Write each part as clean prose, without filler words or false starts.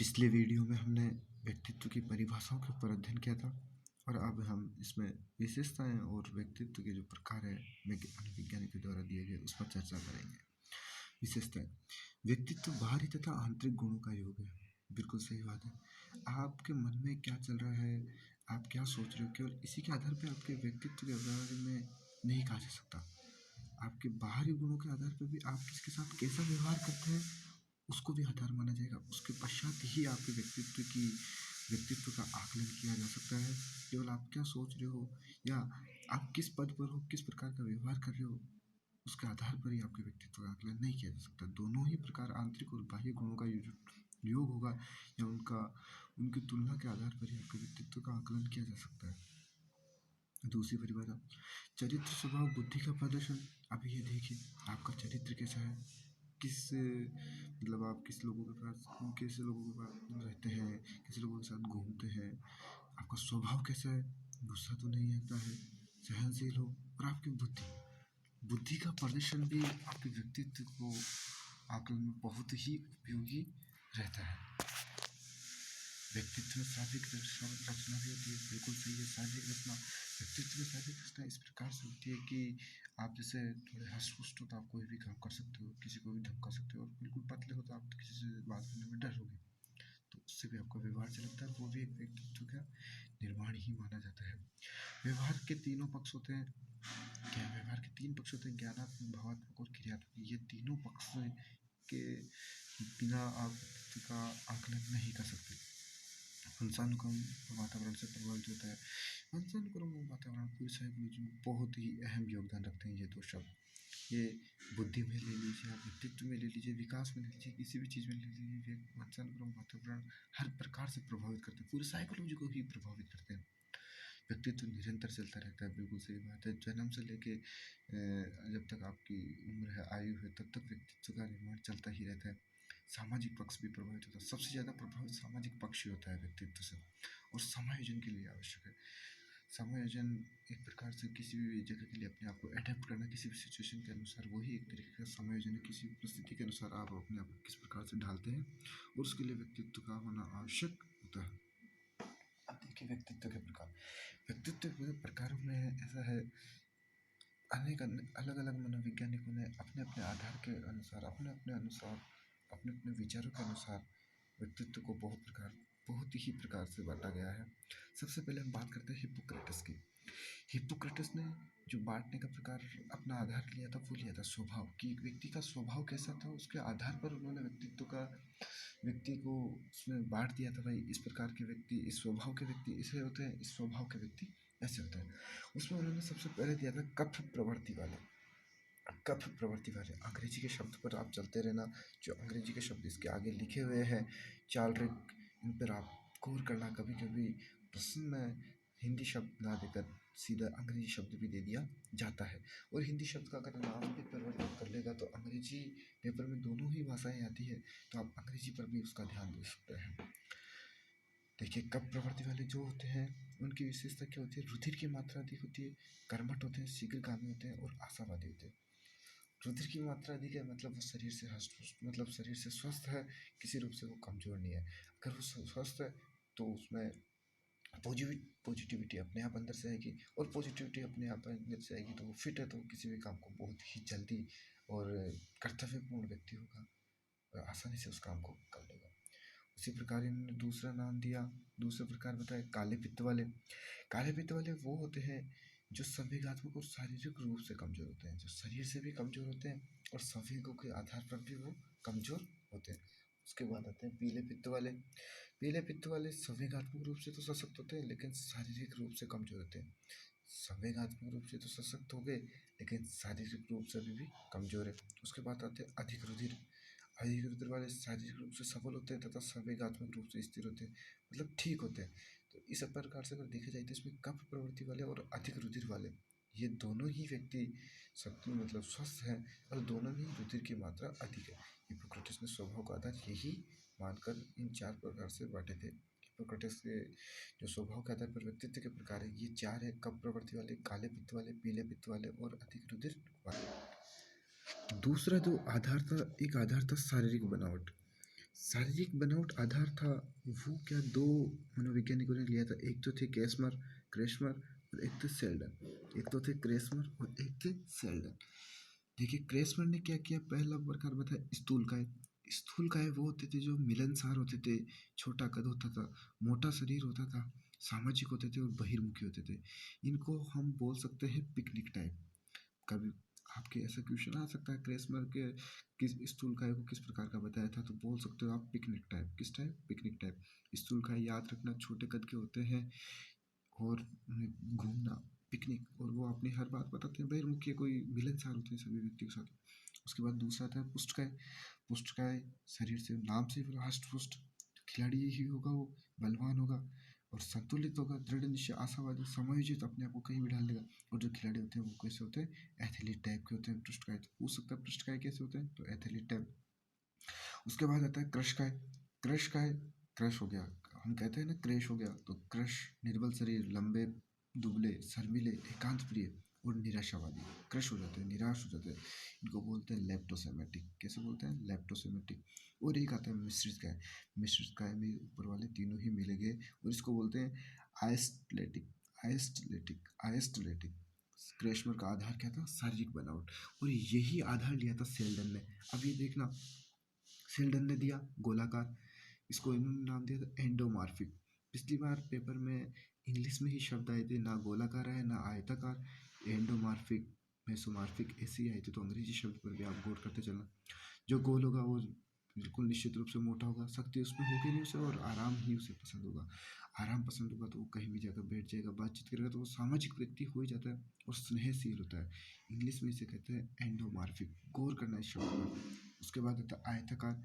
पिछले वीडियो में हमने व्यक्तित्व की परिभाषाओं के ऊपर अध्ययन किया था और अब हम इसमें विशेषताएं और व्यक्तित्व के जो प्रकार है मनोविज्ञानी के द्वारा दिए गए उस पर चर्चा करेंगे। विशेषताएं। व्यक्तित्व बाहरी तथा आंतरिक गुणों का योग है। बिल्कुल सही बात है। आपके मन में क्या चल रहा है, आप क्या सोच रहे हो, केवल इसी के आधार पर आपके व्यक्तित्व के बारे में नहीं कहा जा सकता। आपके बाहरी गुणों के आधार पर भी आप किसके साथ कैसा व्यवहार करते हैं उसको भी आधार माना जाएगा। उसके पश्चात ही आपके व्यक्तित्व का आकलन किया जा सकता है। केवल आप क्या सोच रहे हो या आप किस पद पर हो, किस प्रकार का व्यवहार कर रहे हो, उसके आधार पर ही आपके व्यक्तित्व का आकलन नहीं किया जा सकता। दोनों ही प्रकार आंतरिक और बाह्य गुणों का योग होगा या उनकी तुलना के आधार पर ही आपके व्यक्तित्व का आकलन किया जा सकता है। दूसरी परिभाषा, चरित्र स्वभाव बुद्धि का प्रदर्शन। अब ये देखिए आपका चरित्र कैसा है, आप किस लोगों के पास कैसे लोगों के पास रहते हैं, किस लोगों के साथ घूमते हैं, आपका स्वभाव कैसा है, गुस्सा तो नहीं आता है, सहनशील हो, और आपकी बुद्धि का प्रदर्शन भी आपके व्यक्तित्व को आकलन में बहुत ही उपयोगी रहता है। व्यक्तित्व में शारीरिक रचना भी होती है। बिल्कुल सही है। शारीरिक रचना, व्यक्तित्व में शारीरिक रचना इस प्रकार से होती है कि आप जैसे थोड़े हष्ट हो तो आप कोई भी काम कर सकते हो, किसी को भी धमका सकते हो, और बिल्कुल पतले हो तो आप किसी से बात करने में डरोगे, तो उससे भी आपका व्यवहार चलता है। वो भी एक व्यक्तित्व का निर्माण ही माना जाता है। व्यवहार के तीनों पक्ष होते हैं। क्या व्यवहार के तीन पक्ष होते हैं? ज्ञानात्मक, भावात्मक और क्रियात्मक। ये तीनों पक्ष के बिना आप व्यक्तित्व का आकलन नहीं कर सकते। वंशानुक्रम वातावरण से प्रभावित होता है। वंशानुक्रम और वातावरण पूरी साइकोलॉजी में बहुत ही अहम योगदान रखते हैं। ये दो शब्द, ये बुद्धि में ले लीजिए, आप व्यक्तित्व में ले लीजिए, विकास में ले लीजिए, किसी भी चीज़ में ले लीजिए, वंशानुक्रम वातावरण हर प्रकार से प्रभावित करते हैं, पूरी साइकोलॉजी को ही प्रभावित करते हैं। व्यक्तित्व निरंतर चलता रहता है। बिल्कुल सही बात है। जन्म से लेके जब तक आपकी उम्र है, आयु है, तब तक व्यक्तित्व का निर्माण चलता ही रहता है। सामाजिक पक्ष भी प्रभावित होता है। सबसे ज़्यादा प्रभावित सामाजिक पक्ष ही होता है व्यक्तित्व से, और समायोजन के लिए आवश्यक है। समायोजन एक प्रकार से किसी भी जगह के लिए अपने आप को अडेप्ट करना, किसी भी सिचुएशन के अनुसार, वही एक तरीके का समायोजन है। किसी परिस्थिति के अनुसार आप अपने आप को किस प्रकार से ढालते हैं, और उसके लिए व्यक्तित्व का होना आवश्यक होता है। अब देखिए व्यक्तित्व के प्रकार। व्यक्तित्व के प्रकारों में ऐसा है, अनेक अलग अलग मनोवैज्ञानिकों ने अपने अपने आधार के अनुसार, अपने अपने विचारों के अनुसार व्यक्तित्व को बहुत ही प्रकार से बांटा गया है। सबसे पहले हम बात करते हैं हिप्पोक्रेटस की। हिप्पोक्रेटस ने जो बांटने का प्रकार अपना आधार लिया था, वो लिया था स्वभाव की। एक व्यक्ति का स्वभाव कैसा था, उसके आधार पर उन्होंने व्यक्ति को उसमें बांट दिया था। भाई इस प्रकार के व्यक्ति, इस स्वभाव के व्यक्ति ऐसे होते हैं, इस स्वभाव के व्यक्ति ऐसे होते हैं। उसमें उन्होंने सबसे पहले दिया था कफ प्रवृत्ति वाले। अंग्रेजी के शब्द पर आप चलते रहना, जो अंग्रेजी के शब्द इसके आगे लिखे हुए हैं चार्ल्स, इन पर आप गौर करना। कभी कभी प्रश्न में हिंदी शब्द ना देकर सीधा अंग्रेजी शब्द भी दे दिया जाता है, और हिंदी शब्द का अगर नाम भी परिवर्तित कर लेगा तो अंग्रेजी पेपर में दोनों ही भाषाएं आती है, तो आप अंग्रेजी पर भी उसका ध्यान दे सकते हैं। देखिए कप प्रवृत्ति वाले जो होते हैं, उनकी विशेषता क्या होती है? रुधिर की मात्रा अधिक होती है, कर्मठ होते हैं, शीघ्रगामी होते हैं और आशावादी होते हैं। रुधिर की मात्रा अधिक है मतलब वो शरीर से मतलब शरीर से स्वस्थ है, किसी रूप से वो कमजोर नहीं है। अगर वो स्वस्थ है तो उसमें पॉजिटिविटी अपने आप अंदर से आएगी, और पॉजिटिविटी अपने आप अंदर से आएगी तो वो फिट है, तो वो किसी भी काम को बहुत ही जल्दी और कर्तव्यपूर्ण व्यक्ति होगा, आसानी से उस काम को कर लेगा। उसी प्रकार इन्होंने दूसरा नाम दिया, दूसरा प्रकार बताया काले पित्त वाले। काले पित्त वाले वो होते हैं जो संवेगात्मक और शारीरिक रूप से कमजोर होते हैं, जो शरीर से भी कमजोर होते हैं और संवेगों के आधार पर भी वो कमजोर होते हैं। उसके बाद आते हैं पीले पित्त वाले। पीले पित्त वाले संवेगात्मक रूप से तो सशक्त होते हैं लेकिन शारीरिक रूप से कमजोर होते हैं। संवेगात्मक रूप से तो सशक्त हो गए लेकिन शारीरिक रूप से भी कमजोर है। उसके बाद आते हैं अधिक रुधिर। अधिक रुधिर वाले शारीरिक रूप से सबल होते हैं तथा संवेगात्मक रूप से स्थिर होते हैं, मतलब ठीक होते हैं। तो इस प्रकार से अगर देखा जाए तो इसमें कफ प्रवृत्ति वाले और अधिक रुधिर वाले, ये दोनों ही व्यक्ति मतलब स्वस्थ हैं, और दोनों ही रुधिर की मात्रा अधिक है। हिप्पोक्रेटस ने स्वभाव का आधार यही मानकर इन चार प्रकार से बांटे थे। हिप्पोक्रेटस के जो स्वभाव के आधार पर व्यक्तित्व के प्रकार है, ये चार है: कफ प्रवृत्ति वाले, काले पित्त वाले, पीले पित्त वाले और अधिक रुधिर वाले। दूसरा जो आधार था, एक आधार था शारीरिक बनावट। शारीरिक बनावट आधार था, वो क्या दो मनोवैज्ञानिकों ने लिया था। एक तो थे कैस्मर क्रेस्मर और एक थे सेल्डन। एक तो थे क्रेस्मर और एक थे सेल्डन। देखिए क्रेस्मर ने क्या किया, पहला प्रकार बताया स्थूलकाय। स्थूलकाय वो होते थे जो मिलनसार होते थे, छोटा कद होता था, मोटा शरीर होता था, सामाजिक होते थे और बहिर्मुखी होते थे। इनको हम बोल सकते हैं पिकनिक टाइप। कभी आपके ऐसा क्वेश्चन आ सकता है क्रेस्मर के किस स्थूलकाय को किस प्रकार का बताया था, तो बोल सकते हो आप पिकनिक टाइप। किस टाइप? Picnic type. स्थूलकाय याद रखना छोटे कद के होते हैं और उन्हें घूमना पिकनिक, और वो अपनी हर बात बताते हैं, बहिर्मुखी कोई मिलनसार होते हैं सभी व्यक्तियों के साथ। उसके बाद दूसरा था पुष्टकाय। पुष्टकाय शरीर से नाम से ही हष्ट पुष्ट, खिलाड़ी ही होगा वो, बलवान होगा और संतुलित होगा, दृढ़ निश्चय, आशावादी, समायोजित, अपने आप को कहीं भी डाल लेगा। और जो खिलाड़ी होते हैं वो कैसे होते हैं? एथलीट टाइप के होते हैं। पृष्ठकाय तो पूछ सकता है पृष्ठकाय कैसे होते हैं, तो एथलीट टाइप। उसके बाद आता है क्रशकाय। क्रशकाय, क्रश हो गया, हम कहते हैं ना क्रैश हो गया, तो क्रश निर्बल शरीर, लंबे दुबले शर्मीले, एकांत प्रिय और निराशावादी। क्रश हो जाते हैं, निराश हो जाते हैं, इनको बोलते हैं लेप्टोसेमेटिक। कैसे बोलते हैं? लेप्टोसेमेटिक। और एक आता है मिश्रित काय। मिश्रित काय में ऊपर वाले तीनों ही मिलेंगे और इसको बोलते हैं आइस्टलेटिक। आइस्टलेटिक आइस्टलेटिक। क्रेशमर का आधार क्या था? शारीरिक बनावट। और यही आधार लिया था सेल्डन ने। अब ये देखना, शेल्डन ने दिया गोलाकार, इसको इन्होंने नाम दिया था एंडोमार्फिक। पिछली बार पेपर में इंग्लिश में ही शब्द आए थे, ना गोलाकार आया ना आयताकार। एंडोमार्फिक, मेसोमार्फिक ऐसे ही आए थे, तो अंग्रेजी शब्द पर भी आप गौर करते चलना। जो गोल होगा वो बिल्कुल निश्चित रूप से मोटा होगा, शक्ति उसमें होगी नहीं उसे, और आराम ही उसे पसंद होगा। आराम पसंद होगा तो वो कहीं भी जाकर बैठ जाएगा, बातचीत करेगा, तो वो सामाजिक व्यक्ति हो ही जाता है और स्नेहशील होता है। इंग्लिश में इसे कहते हैं एंडोमार्फिक, गौर करना इस शब्द पर। उसके बाद आता है आयताकार।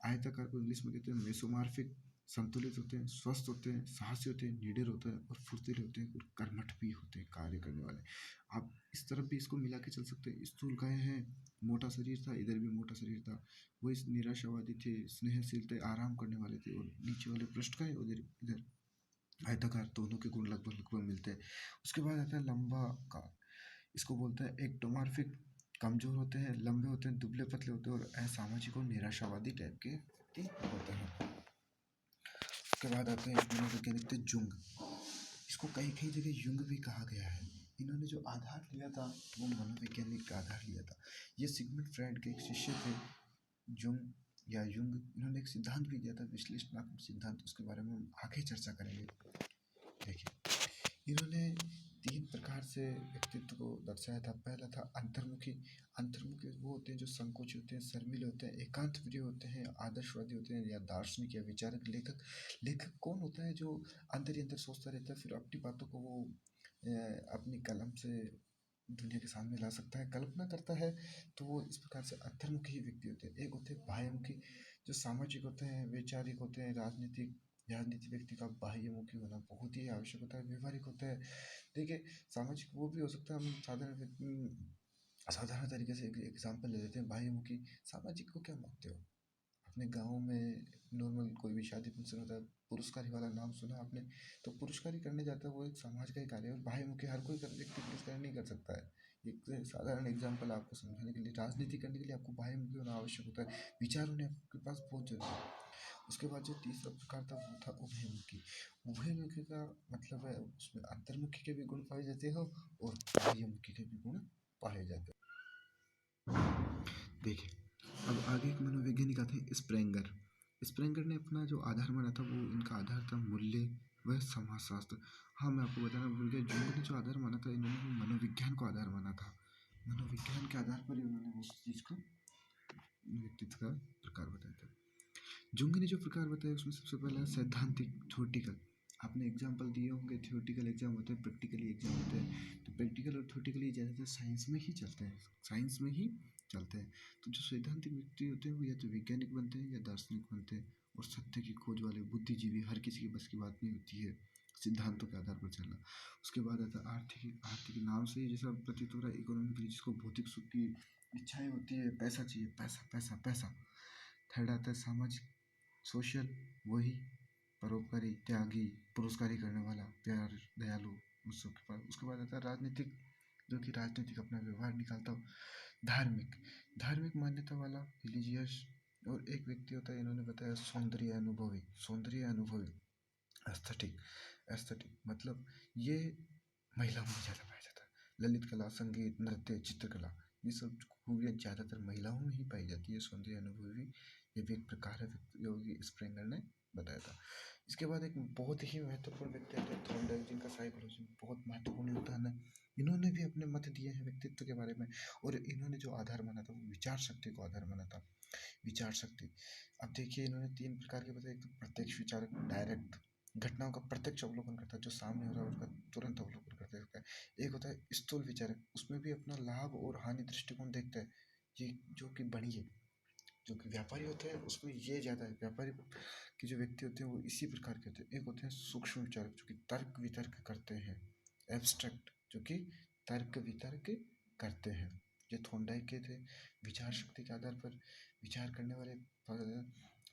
आयताकार को इंग्लिश में कहते हैं मेसोमार्फिक। संतुलित होते हैं, स्वस्थ होते हैं, साहसी होते हैं, निडर होते हैं और फुर्तीले होते हैं और कर्मठ भी होते हैं, कार्य करने वाले। आप इस तरफ भी इसको मिला के चल सकते हैं। स्थूलकाय है, मोटा शरीर था, इधर भी मोटा शरीर था, वो इस निराशावादी थे, स्नेहशील थे, आराम करने वाले थे। और नीचे वाले पृष्ठकाय, उधर इधर आयताकार, दोनों के गुण लगभग लगभग मिलते हैं। उसके बाद आता है लंबा कार। इसको बोलते हैं एक्टोमार्फिक। कमजोर होते हैं, लंबे होते हैं, दुबले पतले होते हैं और असामाजिक और निराशावादी टाइप के व्यक्ति होते हैं। उसके बाद आते हैं मनोवैज्ञानिक थे जुंग। इसको कई कई जगह युंग भी कहा गया है। इन्होंने जो आधार लिया था वो मनोवैज्ञानिक का आधार लिया था। ये सिगमंड फ्रायड के एक शिष्य थे, जुंग या युंग। इन्होंने एक सिद्धांत भी दिया था, विश्लेषणात्मक सिद्धांत, उसके बारे में हम आगे चर्चा करेंगे। देखिए इन्होंने तीन प्रकार से व्यक्तित्व को दर्शाया था। पहला था अंतर्मुखी। अंतर्मुखी वो होते हैं जो संकोची होते हैं, शर्मीले होते हैं, एकांत प्रिय होते हैं, आदर्शवादी होते हैं या दार्शनिक या विचारक। लेखक, लेखक कौन होता है? जो अंदर ही अंदर सोचता रहता है, फिर अपनी बातों को वो अपनी कलम से दुनिया के सामने ला सकता है, कल्पना करता है। तो वो इस प्रकार से अंतर्मुखी ही व्यक्ति होते हैं। एक होते हैं बाह्यमुखी, जो सामाजिक होते हैं, वैचारिक होते हैं, राजनीतिक। राजनीति व्यक्ति का बाह्यमुखी होना बहुत ही आवश्यक होता है। व्यवहारिक होता है। देखिए सामाजिक वो भी हो सकता है, हम साधारण तरीके से एक एग्जाम्पल ले लेते हैं। बाह्यमुखी सामाजिक को क्या मानते हो? अपने गांव में नॉर्मल कोई भी शादी फंक्शन होता है, पुरस्कारी वाला नाम सुना आपने, तो पुरस्कारी करने जाता है, वो एक समाज का ही कार्य है। और बाह्यमुखी हर कोई व्यक्ति पुरस्कार नहीं कर सकता है। एक साधारण एग्जाम्पल आपको समझाने के लिए, राजनीति करने के लिए आपको बाह्यमुखी होना आवश्यक होता है, विचार होने आपके पास बहुत जरूरी है। उसके बाद जो तीसरा प्रकार था वो था उभयमुखी। उभयमुखी का मतलब है उसमें अंतर्मुखी के भी गुण पाए जाते हो और बाह्यमुखी के भी गुण पाए जाते हैं। देखिए अब आगे एक मनोवैज्ञानिक आते हैं स्प्रेंगर। स्प्रेंगर ने अपना जो आधार माना था वो इनका आधार था मूल्य व समाजशास्त्र। हाँ मैं आपको बताना भूल गया, जुंग ने जो आधार माना था, इन्होंने मनोविज्ञान को आधार माना था। मनोविज्ञान के आधार पर ही उन्होंने उस चीज को, व्यक्तित्व का प्रकार बताया था। जुंग ने जो प्रकार बताया उसमें सबसे पहला सैद्धांतिक थ्योरेटिकल। आपने एग्जाम्पल दिए होंगे, थ्योरेटिकल एग्जाम होते हैं, प्रैक्टिकली एग्जाम होते हैं। तो प्रैक्टिकल और थ्योरेटिकली ज़्यादातर साइंस में ही चलते हैं, साइंस में ही चलते हैं। तो जो सैद्धांतिक व्यक्ति होते हैं वो या तो वैज्ञानिक बनते हैं या दार्शनिक बनते हैं। और सत्य की खोज वाले बुद्धिजीवी, हर किसी की बस की बात नहीं होती है सिद्धांतों के आधार पर चलना। उसके बाद आता है आर्थिक। आर्थिक नाम से ही जैसा प्रतीत हो रहा है, इकोनॉमिक, जिसको भौतिक सुख की इच्छाएं होती है, पैसा चाहिए, पैसा पैसा पैसा। थर्ड आता है सामाजिक, सोशल, वही परोपकारी, त्यागी, पुरस्कारी करने वाला, प्यार, दयालु, उस सब के पास। उसके बाद आता है राजनीतिक, जो कि राजनीतिक अपना व्यवहार निकालता हो। धार्मिक, धार्मिक मान्यता वाला, रिलीजियस, और एक व्यक्ति होता है, इन्होंने बताया सौंदर्य अनुभवी, एस्थेटिक। एस्थेटिक मतलब ये महिलाओं में ज़्यादा पाया जाता है। ललित कला, संगीत, नृत्य, चित्रकला, ये सब खूबियाँ ज़्यादातर महिलाओं में ही पाई जाती है। सौंदर्य अनुभवी ये भी एक प्रकार है, योगी स्प्रेंगर ने बताया था। इसके बाद एक बहुत ही महत्वपूर्ण व्यक्ति आते हैं थॉर्नडाइक, जिनका साइकोलॉजी बहुत महत्वपूर्ण योगदान है। इन्होंने भी अपने मत दिए हैं व्यक्तित्व के बारे में, और इन्होंने जो आधार माना था वो विचार शक्ति को आधार माना था। विचार शक्ति, अब देखिए इन्होंने 3 प्रकार के बताए। एक तो प्रत्यक्ष विचारक, डायरेक्ट, घटनाओं का प्रत्यक्ष अवलोकन करता है, जो सामने हो रहा है उसका तुरंत अवलोकन कर सकता है। एक होता है स्थूल विचारक, उसमें भी अपना लाभ और हानि दृष्टिकोण देखता है, ये जो कि बढ़िया, जो कि व्यापारी होते हैं उसमें ये ज़्यादा है। व्यापारी के जो व्यक्ति होते हैं वो इसी प्रकार के होते हैं। एक होते हैं सूक्ष्म विचारक, जो कि तर्क वितर्क करते हैं। एब्स्ट्रैक्ट, जो कि तर्क वितर्क करते हैं। ये थॉर्नडाइक के थे। विचार शक्ति के आधार पर विचार करने वाले,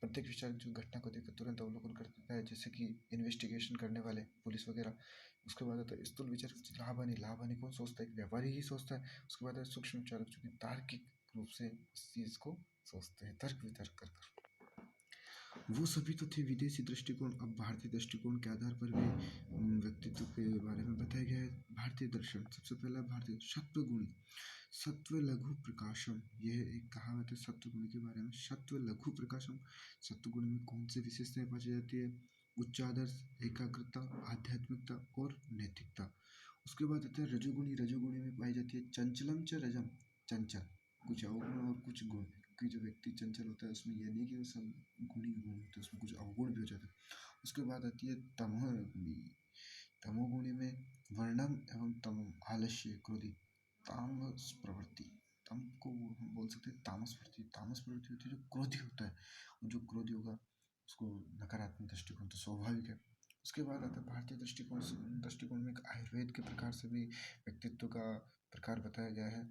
प्रत्येक विचार जो घटना को देखकर तुरंत अवलोकन करता है, जैसे कि इन्वेस्टिगेशन करने वाले पुलिस वगैरह। उसके बाद आता है स्थूल विचार, लाभ हानि। लाभ हानि कौन सोचता है? व्यापारी ही सोचता है। उसके बाद है सूक्ष्म विचारक, जो कि तार्किक रूप से इस चीज़ को सोचते हैं, तर्क वितर्क कर कर। वो सभी तो थे विदेशी दृष्टिकोण। अब भारतीय दृष्टिकोण के आधार पर भी व्यक्तित्व के बारे में बताया गया है। भारतीय दर्शन, सबसे पहला भारतीय सत्व गुणी, सत्व लघु प्रकाशम, यह एक कहावत है सत्व गुण के बारे में। सत्व लघु प्रकाशम, सत्व गुण में कौन सी विशेषताएं पाई जाती है? उच्च आदर्श, एकाग्रता, आध्यात्मिकता और नैतिकता। उसके बाद आता है रजोगुणी। रजोगुणी में पाई जाती है चंचलम च रजम, चंचल, कुछ अवगुण और कुछ गुण। कि जो व्यक्ति चंचल होता है उसमें यह नहीं कि वो सब गुणी गुण होते हैं, उसमें कुछ अवगुण भी हो जाते हैं। उसके बाद आती है तमोगुणी। तमोगुणी में वर्णम एवं तमो, आलस्य, क्रोधी, तामस प्रवृत्ति। तम को हम बोल सकते हैं तामस प्रवृत्ति। तामस प्रवृत्ति होती है जो क्रोधी होता है, और जो क्रोधी होगा उसको नकारात्मक दृष्टिकोण तो स्वाभाविक है। उसके बाद आता है भारतीय दृष्टिकोण से, दृष्टिकोण में एक आयुर्वेद के प्रकार से भी व्यक्तित्व का प्रकार बताया गया है।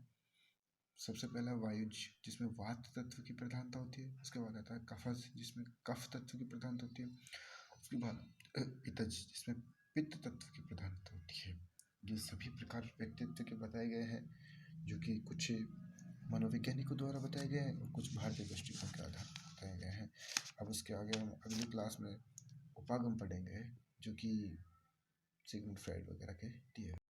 सबसे पहला वायुज, जिसमें वात तत्व की प्रधानता होती है। उसके बाद आता है कफज, जिसमें कफ तत्व की प्रधानता होती है। उसके बाद पित्तज, जिसमें पित्त तत्व की प्रधानता होती है। ये सभी प्रकार व्यक्तित्व के बताए गए हैं, जो कि कुछ मनोवैज्ञानिकों द्वारा बताए गए हैं और कुछ भारतीय दृष्टिकोण के आधार पर बताए गए हैं। अब उसके आगे हम अगली क्लास में उपागम पढ़ेंगे, जो कि सिगमंड फ्राइड वगैरह के दिए